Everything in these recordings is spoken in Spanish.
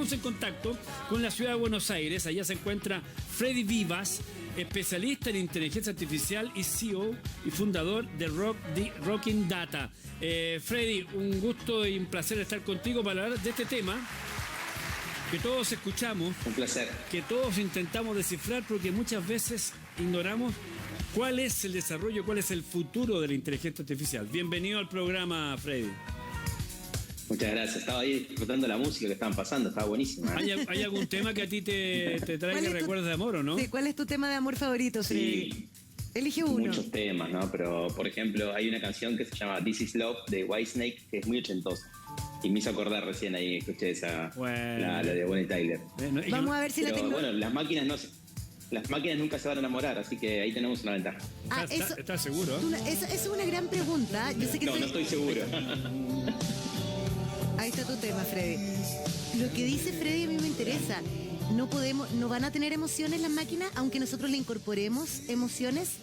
estamos en contacto con la ciudad de Buenos Aires. Allá se encuentra Freddy Vivas, especialista en inteligencia artificial y CEO y fundador de Rocking Data. Freddy, un gusto y un placer estar contigo para hablar de este tema que todos escuchamos. Un placer. Que todos intentamos descifrar porque muchas veces ignoramos cuál es el desarrollo, cuál es el futuro de la inteligencia artificial. Bienvenido al programa, Freddy. Muchas gracias. Estaba ahí disfrutando la música que estaban pasando, estaba buenísima. ¿Hay algún tema que a ti te traiga recuerdos de amor o no? Sí, ¿cuál es tu tema de amor favorito, Freddy? Sí, elige uno. muchos temas, ¿no? Pero, por ejemplo, hay una canción que se llama This Is Love de Whitesnake, que es muy ochentosa. Y me hizo acordar recién ahí, escuché esa, la de Bonnie Tyler. Vamos a ver si la tengo. Bueno, las máquinas nunca se van a enamorar, así que ahí tenemos una ventaja. ¿Estás seguro? Esa es una gran pregunta. Yo sé que no estoy seguro. Ahí está tu tema, Freddy. Lo que dice Freddy a mí me interesa. ¿No van a tener emociones las máquinas, aunque nosotros le incorporemos emociones?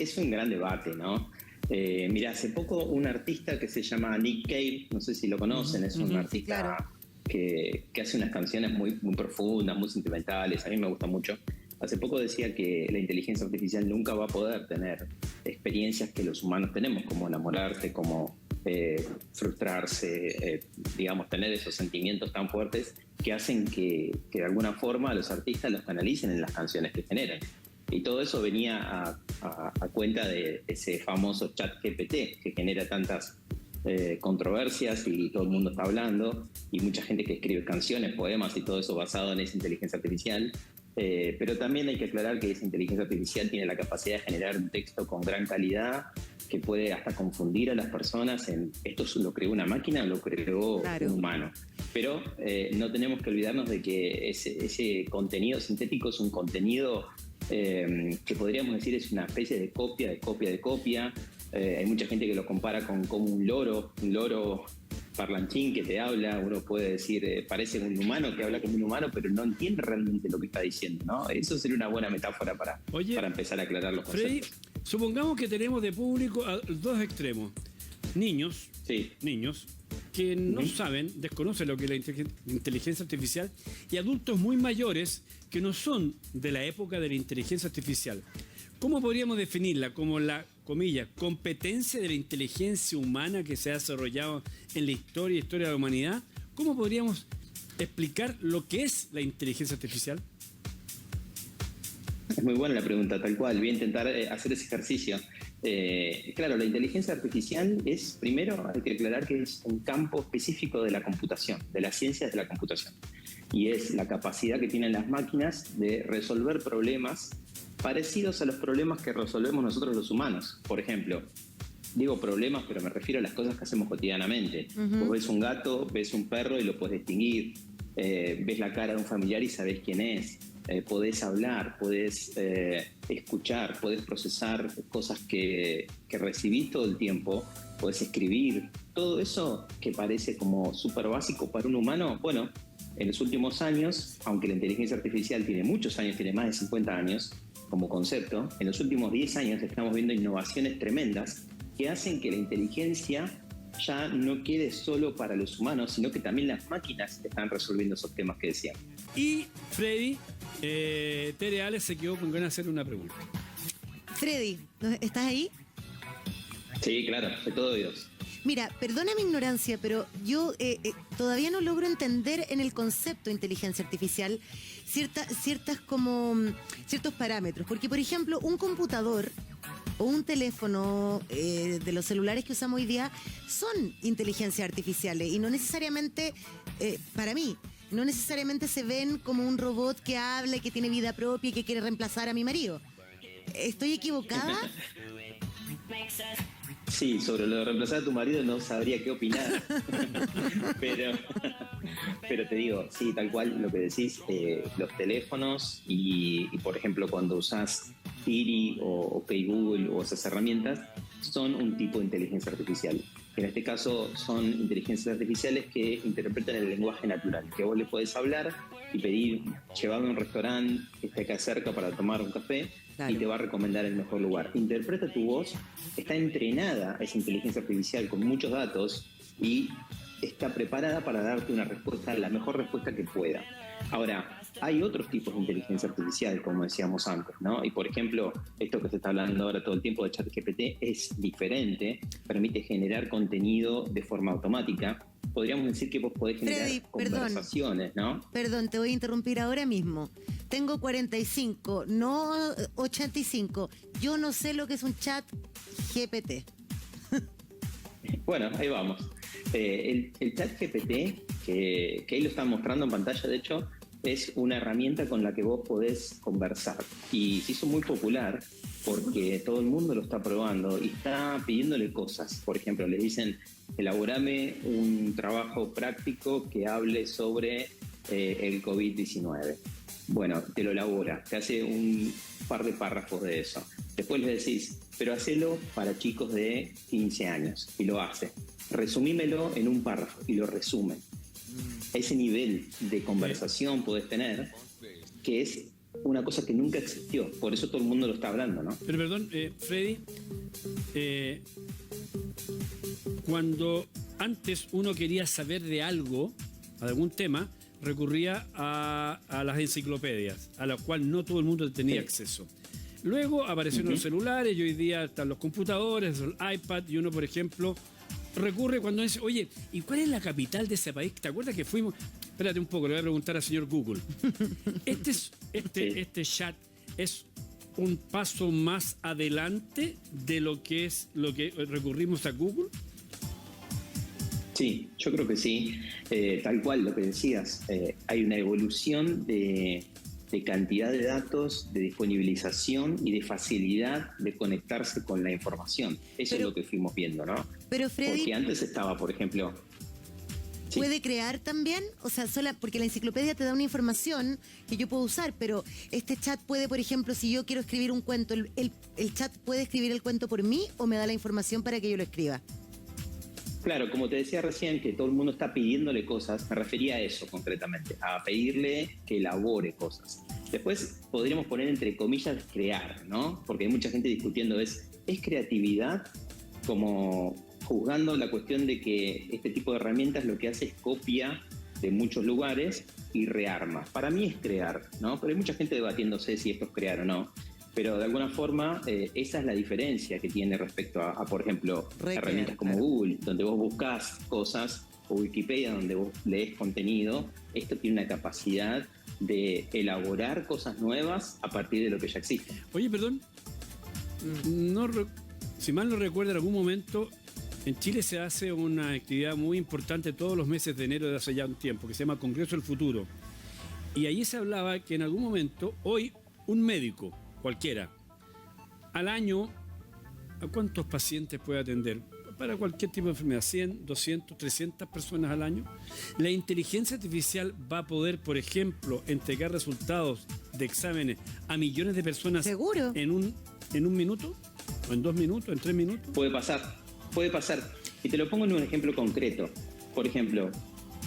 Es un gran debate, ¿no? Mira, hace poco un artista que se llama Nick Cave, no sé si lo conocen, es un artista claro, que hace unas canciones muy, muy profundas, muy sentimentales, a mí me gusta mucho. Hace poco decía que la inteligencia artificial nunca va a poder tener experiencias que los humanos tenemos, como enamorarse, como frustrarse, digamos, tener esos sentimientos tan fuertes que hacen que de alguna forma los artistas los canalicen en las canciones que generan. Y todo eso venía a cuenta de ese famoso chat GPT que genera tantas controversias y todo el mundo está hablando, y mucha gente que escribe canciones, poemas y todo eso basado en esa inteligencia artificial. Pero también hay que aclarar que esa inteligencia artificial tiene la capacidad de generar un texto con gran calidad que puede hasta confundir a las personas en ¿esto lo creó una máquina o lo creó un humano? Pero no tenemos que olvidarnos de que ese contenido sintético es un contenido que podríamos decir es una especie de copia. Hay mucha gente que lo compara con como un loro parlanchín que te habla. Uno puede decir, parece un humano que habla como un humano, pero no entiende realmente lo que está diciendo, ¿no? Eso sería una buena metáfora para empezar a aclarar los conceptos. Freddy, supongamos que tenemos de público a dos extremos. Niños que no saben, desconocen lo que es la inteligencia artificial, y adultos muy mayores que no son de la época de la inteligencia artificial. ¿Cómo podríamos definirla? Como la, comillas, competencia de la inteligencia humana que se ha desarrollado en la historia de la humanidad. ¿Cómo podríamos explicar lo que es la inteligencia artificial? Es muy buena la pregunta, tal cual. Voy a intentar hacer ese ejercicio. Claro, la inteligencia artificial es, primero, hay que aclarar que es un campo específico de la computación, de las ciencias de la computación. Y es la capacidad que tienen las máquinas de resolver problemas parecidos a los problemas que resolvemos nosotros los humanos. Por ejemplo, digo problemas, pero me refiero a las cosas que hacemos cotidianamente. Vos ves un gato, ves un perro y lo podés distinguir. Ves la cara de un familiar y sabés quién es. Podés hablar, podés escuchar, podés procesar cosas que recibís todo el tiempo, podés escribir. Todo eso que parece como súper básico para un humano, bueno, en los últimos años, aunque la inteligencia artificial tiene muchos años, tiene más de 50 años como concepto, en los últimos 10 años estamos viendo innovaciones tremendas que hacen que la inteligencia ya no quede solo para los humanos, sino que también las máquinas están resolviendo esos temas que decían. Y Freddy, Tere Alex se quedó con ganas de hacer una pregunta. Freddy, ¿estás ahí? Sí, claro, de todo Dios. Mira, perdona mi ignorancia, pero yo todavía no logro entender en el concepto de inteligencia artificial ciertos parámetros. Porque, por ejemplo, un computador o un teléfono de los celulares que usamos hoy día son inteligencias artificiales y no necesariamente, para mí, no necesariamente se ven como un robot que habla y que tiene vida propia y que quiere reemplazar a mi marido. ¿Estoy equivocada? Sí, sobre lo de reemplazar a tu marido no sabría qué opinar. pero te digo, sí, tal cual lo que decís, los teléfonos y por ejemplo cuando usás Siri o OK Google o esas herramientas son un tipo de inteligencia artificial. En este caso son inteligencias artificiales que interpretan el lenguaje natural, que vos le podés hablar y pedir, llevarme a un restaurante que esté acá cerca para tomar un café, claro, y te va a recomendar el mejor lugar. Interpreta tu voz, está entrenada esa inteligencia artificial con muchos datos y está preparada para darte una respuesta, la mejor respuesta que pueda. Ahora, hay otros tipos de inteligencia artificial, como decíamos antes, ¿no? Y por ejemplo, esto que se está hablando ahora todo el tiempo de ChatGPT es diferente, permite generar contenido de forma automática. Podríamos decir que vos podés generar conversaciones, ¿no? Perdón, te voy a interrumpir ahora mismo. Tengo 45, no 85. Yo no sé lo que es un chat GPT. Bueno, ahí vamos. El chat GPT, que ahí lo están mostrando en pantalla, de hecho, es una herramienta con la que vos podés conversar. Y se hizo muy popular porque todo el mundo lo está probando y está pidiéndole cosas. Por ejemplo, le dicen, elaborame un trabajo práctico que hable sobre el COVID-19. Bueno, te lo elabora, te hace un par de párrafos de eso. Después le decís, pero hacelo para chicos de 15 años, y lo hace. Resumímelo en un párrafo, y lo resume. Ese nivel de conversación podés tener, que es una cosa que nunca existió. Por eso todo el mundo lo está hablando, ¿no? Pero perdón, Freddy, cuando antes uno quería saber de algo, algún tema, recurría a las enciclopedias, a las cuales no todo el mundo tenía acceso. Luego aparecieron los celulares y hoy día están los computadores, el iPad, y uno, por ejemplo, recurre cuando dice, oye, ¿y cuál es la capital de ese país? ¿Te acuerdas que fuimos? Espérate un poco, le voy a preguntar al señor Google. Este chat es un paso más adelante de lo que recurrimos a Google. Sí, yo creo que sí. Tal cual lo que decías, hay una evolución de cantidad de datos, de disponibilización y de facilidad de conectarse con la información. Eso es lo que fuimos viendo, ¿no? Pero Freddy, porque antes estaba, por ejemplo... Sí. ¿Puede crear también? O sea, porque la enciclopedia te da una información que yo puedo usar, pero este chat puede, por ejemplo, si yo quiero escribir un cuento, ¿el chat puede escribir el cuento por mí o me da la información para que yo lo escriba? Claro, como te decía recién, que todo el mundo está pidiéndole cosas, me refería a eso concretamente, a pedirle que elabore cosas. Después podríamos poner entre comillas crear, ¿no? Porque hay mucha gente discutiendo, ¿es creatividad? Como juzgando la cuestión de que este tipo de herramientas lo que hace es copia de muchos lugares y rearma. Para mí es crear, ¿no? Pero hay mucha gente debatiéndose si esto es crear o no. Pero de alguna forma esa es la diferencia que tiene respecto a por ejemplo, herramientas como Google, donde vos buscás cosas, o Wikipedia, donde vos lees contenido. Esto tiene una capacidad de elaborar cosas nuevas a partir de lo que ya existe. Oye, perdón, si mal no recuerdo, en algún momento en Chile se hace una actividad muy importante todos los meses de enero de hace ya un tiempo, que se llama Congreso del Futuro. Y allí se hablaba que en algún momento, hoy, un médico cualquiera, al año, ¿a cuántos pacientes puede atender? Para cualquier tipo de enfermedad, 100, 200, 300 personas al año. La inteligencia artificial va a poder, por ejemplo, entregar resultados de exámenes a millones de personas. ¿Seguro? En un minuto, o en 2 minutos, en 3 minutos. Puede pasar. Y te lo pongo en un ejemplo concreto. Por ejemplo,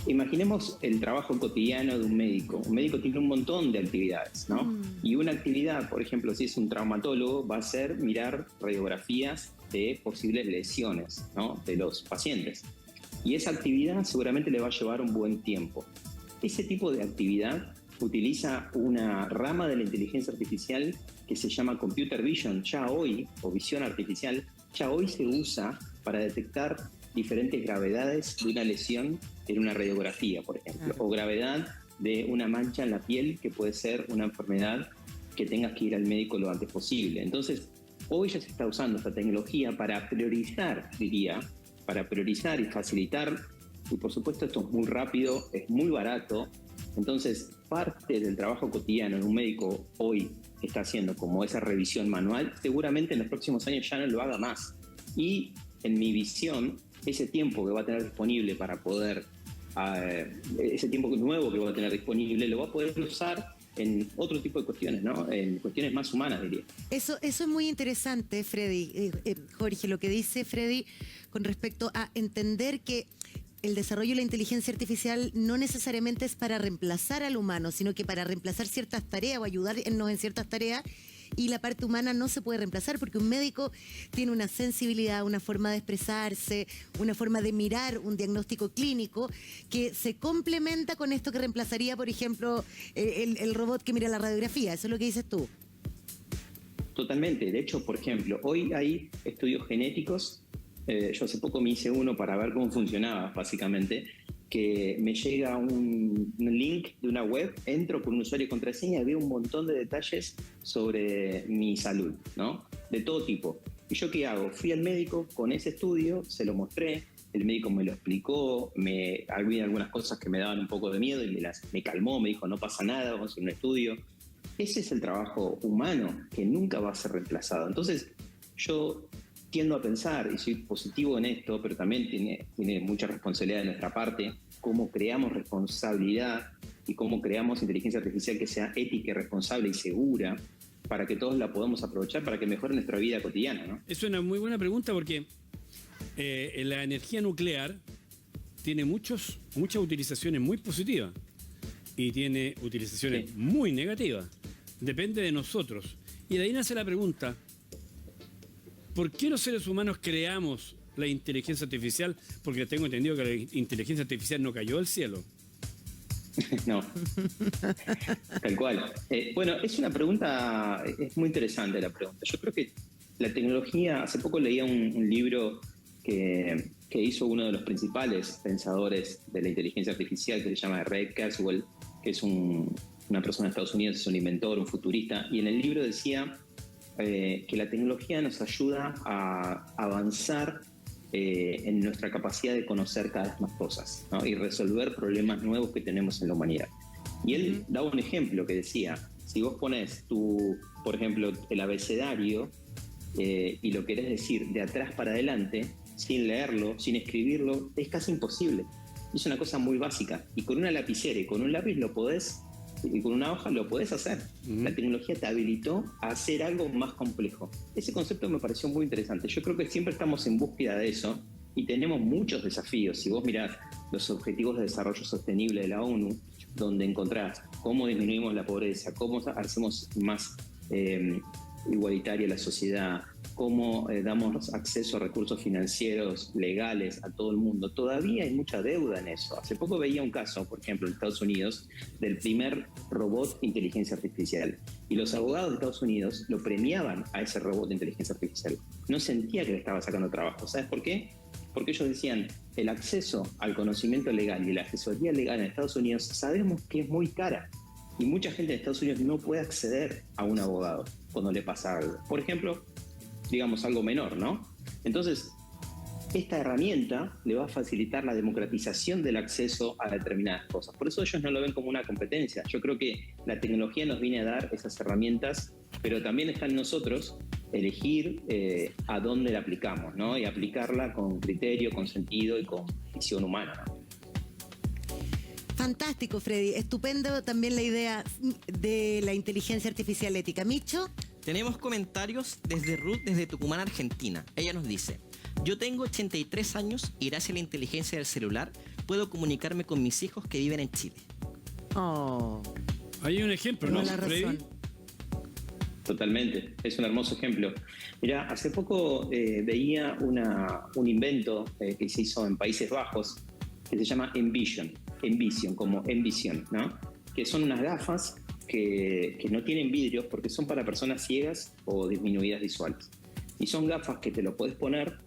imaginemos el trabajo cotidiano de un médico. Un médico tiene un montón de actividades, ¿no? Y una actividad, por ejemplo, si es un traumatólogo, va a ser mirar radiografías de posibles lesiones, ¿no? De los pacientes. Y esa actividad seguramente le va a llevar un buen tiempo. Ese tipo de actividad utiliza una rama de la inteligencia artificial que se llama Computer Vision. Ya hoy, o visión artificial, ya hoy se usa para detectar diferentes gravedades de una lesión en una radiografía, por ejemplo, o gravedad de una mancha en la piel que puede ser una enfermedad que tengas que ir al médico lo antes posible. Entonces, hoy ya se está usando esta tecnología para priorizar, para priorizar y facilitar, y por supuesto esto es muy rápido, es muy barato. Entonces, parte del trabajo cotidiano en un médico hoy que está haciendo como esa revisión manual, seguramente en los próximos años ya no lo haga más. Y en mi visión, ese tiempo que va a tener disponible para poder, ese tiempo nuevo que va a tener disponible, lo va a poder usar en otro tipo de cuestiones, ¿no? En cuestiones más humanas, diría. Eso es muy interesante, Freddy. Jorge, lo que dice Freddy con respecto a entender que el desarrollo de la inteligencia artificial no necesariamente es para reemplazar al humano, sino que para reemplazar ciertas tareas o ayudarnos en ciertas tareas. y la parte humana no se puede reemplazar, porque un médico tiene una sensibilidad, una forma de expresarse, una forma de mirar un diagnóstico clínico que se complementa con esto que reemplazaría, por ejemplo, el robot que mira la radiografía. Eso es lo que dices tú. Totalmente. De hecho, por ejemplo, hoy hay estudios genéticos. Yo hace poco me hice uno para ver cómo funcionaba, básicamente, que me llega un link de una web, entro con un usuario y contraseña y veo un montón de detalles sobre mi salud, ¿no? De todo tipo. ¿Y yo qué hago? Fui al médico con ese estudio, se lo mostré, el médico me lo explicó, había algunas cosas que me daban un poco de miedo y me calmó, me dijo, no pasa nada, vamos a hacer un estudio. Ese es el trabajo humano que nunca va a ser reemplazado. Entonces, yo tiendo a pensar, y soy positivo en esto, pero también tiene mucha responsabilidad de nuestra parte, cómo creamos responsabilidad y cómo creamos inteligencia artificial que sea ética, responsable y segura para que todos la podamos aprovechar para que mejore nuestra vida cotidiana, ¿no? Es una muy buena pregunta porque la energía nuclear tiene muchas utilizaciones muy positivas y tiene utilizaciones muy negativas. Depende de nosotros. Y de ahí nace la pregunta, ¿por qué los seres humanos creamos la inteligencia artificial? Porque tengo entendido que la inteligencia artificial no cayó del cielo. No, tal cual. Bueno, es una pregunta, es muy interesante la pregunta. Yo creo que la tecnología, hace poco leía un libro que hizo uno de los principales pensadores de la inteligencia artificial, que se llama Ray Kurzweil, que es una persona de Estados Unidos, es un inventor, un futurista, y en el libro decía que la tecnología nos ayuda a avanzar en nuestra capacidad de conocer cada vez más cosas, ¿no? Y resolver problemas nuevos que tenemos en la humanidad. Y él daba un ejemplo que decía, si vos pones por ejemplo, el abecedario y lo querés decir de atrás para adelante, sin leerlo, sin escribirlo, es casi imposible. Es una cosa muy básica. Y con una lapicera y con un lápiz y con una hoja lo podés hacer. La tecnología te habilitó a hacer algo más complejo. Ese concepto me pareció muy interesante. Yo creo que siempre estamos en búsqueda de eso y tenemos muchos desafíos. Si vos mirás los Objetivos de Desarrollo Sostenible de la ONU, donde encontrás cómo disminuimos la pobreza, cómo hacemos más igualitaria la sociedad, cómo damos acceso a recursos financieros legales a todo el mundo, todavía hay mucha deuda en eso. Hace poco veía un caso, por ejemplo, en Estados Unidos, del primer robot de inteligencia artificial. Y los abogados de Estados Unidos lo premiaban a ese robot de inteligencia artificial. No sentía que le estaba sacando trabajo. ¿Sabes por qué? Porque ellos decían, el acceso al conocimiento legal y la asesoría legal en Estados Unidos sabemos que es muy cara. Y mucha gente en Estados Unidos no puede acceder a un abogado cuando le pasa algo. Por ejemplo, digamos algo menor, ¿no? Entonces, esta herramienta le va a facilitar la democratización del acceso a determinadas cosas. Por eso ellos no lo ven como una competencia. Yo creo que la tecnología nos viene a dar esas herramientas, pero también está en nosotros elegir a dónde la aplicamos, ¿no? Y aplicarla con criterio, con sentido y con visión humana, ¿no? Fantástico, Freddy. Estupendo también la idea de la inteligencia artificial ética. Micho. Tenemos comentarios desde Ruth, desde Tucumán, Argentina. Ella nos dice, yo tengo 83 años y gracias a la inteligencia del celular puedo comunicarme con mis hijos que viven en Chile. Oh. Hay un ejemplo, ¿no, Freddy? Totalmente, es un hermoso ejemplo. Mira, hace poco veía un invento que se hizo en Países Bajos que se llama Envision, como Envision, ¿no? Que son unas gafas que no tienen vidrios porque son para personas ciegas o disminuidas visuales. Y son gafas que te lo podés poner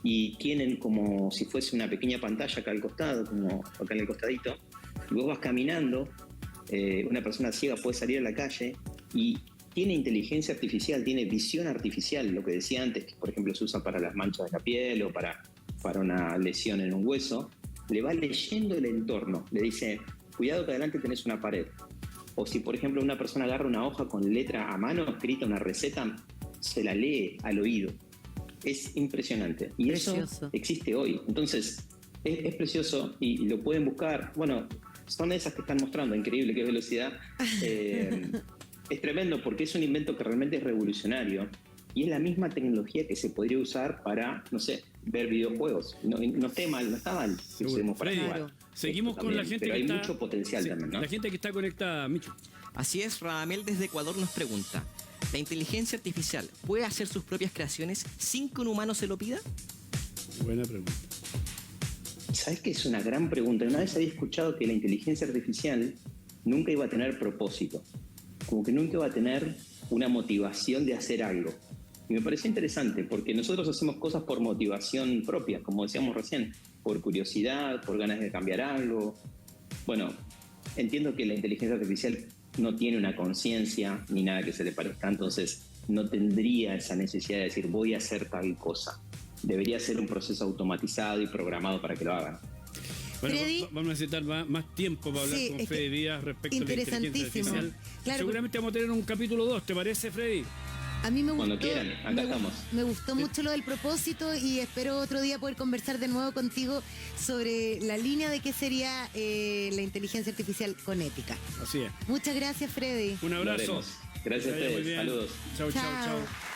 y tienen como si fuese una pequeña pantalla acá al costado, como acá en el costadito, y vos vas caminando, una persona ciega puede salir a la calle y tiene inteligencia artificial, tiene visión artificial, lo que decía antes, que por ejemplo se usa para las manchas de la piel o para una lesión en un hueso, le va leyendo el entorno, le dice, cuidado que adelante tenés una pared. O si, por ejemplo, una persona agarra una hoja con letra a mano escrita, una receta, se la lee al oído. Es impresionante. Y precioso. Eso existe hoy. Entonces, es precioso y lo pueden buscar. Bueno, son esas que están mostrando, increíble, qué velocidad. Es tremendo porque es un invento que realmente es revolucionario. Y es la misma tecnología que se podría usar para, no sé, ver videojuegos. No está mal que usemos para jugar. Seguimos con la gente pero que hay está... mucho potencial también, ¿no? La gente que está conectada, Micho. Así es, Radamel desde Ecuador nos pregunta, ¿La inteligencia artificial puede hacer sus propias creaciones sin que un humano se lo pida? Buena pregunta. ¿Sabes qué? Es una gran pregunta. Una vez había escuchado que la inteligencia artificial nunca iba a tener propósito, como que nunca iba a tener una motivación de hacer algo. Y me pareció interesante, porque nosotros hacemos cosas por motivación propia, como decíamos recién, por curiosidad, por ganas de cambiar algo. Bueno, entiendo que la inteligencia artificial no tiene una conciencia ni nada que se le parezca, entonces no tendría esa necesidad de decir voy a hacer tal cosa. Debería ser un proceso automatizado y programado para que lo hagan. Bueno, Freddy, vamos a necesitar más tiempo para hablar con Freddy Díaz respecto a la inteligencia artificial. Claro, seguramente vamos a tener un capítulo 2, ¿te parece, Freddy? A mí me gustó, cuando quieran, acá estamos. Me gustó mucho lo del propósito y espero otro día poder conversar de nuevo contigo sobre la línea de qué sería la inteligencia artificial con ética. Así es. Muchas gracias, Freddy. Un abrazo. Gracias a ustedes. Saludos. Chao, chao, chao.